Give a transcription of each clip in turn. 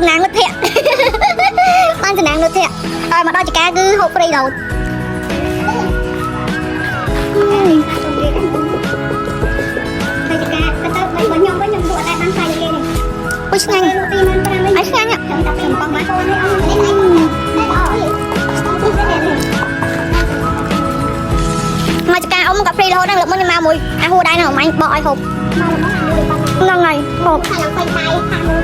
តំណាងមិត្តភក្តិបានតំណាងមិត្តភក្តិឲ្យមកដល់ចកាគឺហូបហ្វ្រីរហូតហើយចកាទៅទៅខ្ញុំវិញខ្ញុំលក់តែបានខ្លាយគេនេះអូឆ្ងាញ់លក់25000អីឆ្ងាញ់ចាំតែ2បងបាននេះអូនេះឯងមកចកាអ៊ំក៏ហ្វ្រីរហូតហ្នឹងលើកមុនខ្ញុំមកមួយអាហួរដែរហ្នឹងអ៊ំអញបកឲ្យហូបហ្នឹងហើយហូបខាងឡើងពេញដៃខាងមួយ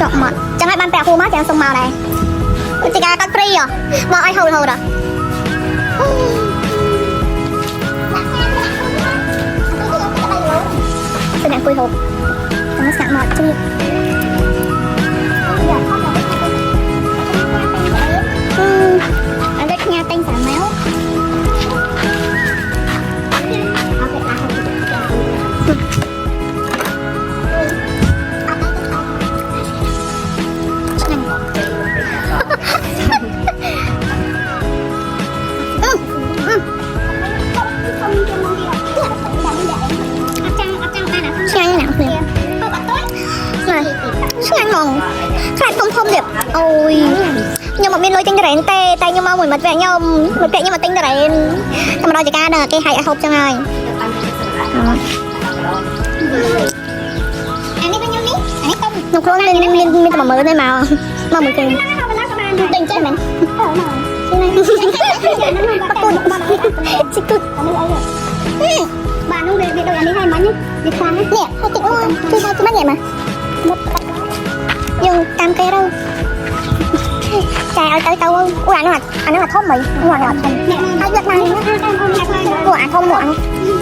ចុកមកចឹងហើយបានប្រាក់ហួរមកចាំសុំមកដែរចកាគាត់ហ្វ្រីហ៎បកឲ្យហូបរហូតហ៎ទៅអ្នកគួយហូបចាំស្នាក់មកជ្រាបអត់ខ្ញាតែងសាម៉ៅឆ្ងាញ់ហ្មងខ្លាចធំធំទៀតអូយខ្ញុំអត់មានលុយទិញតរ៉េនទេតែខ្ញុំមកមួយមិត្តភក្តិខ្ញុំមិត្តភក្តិខ្ញុំមកទិញតរ៉េនតែមកដល់ចកាដល់គេហៅឲ្យហូបចឹងហើយអានេះខ្ញុំនេះអានេះខ្ញុំខ្លួនមានតែ10000ទេមកមួយគេទិញចេះមែនបកូនស៊ីគុតបាននោះវាដូចអានេះហើយមិញវាខ្លាំងនេះហើយតិចអូយជួយមកមិនញ៉ែមកយើងតាមគេទៅចែឲ្យទៅអូអានោះអាធំហីអានោះអាធំហើយយកមកអូអាធំមក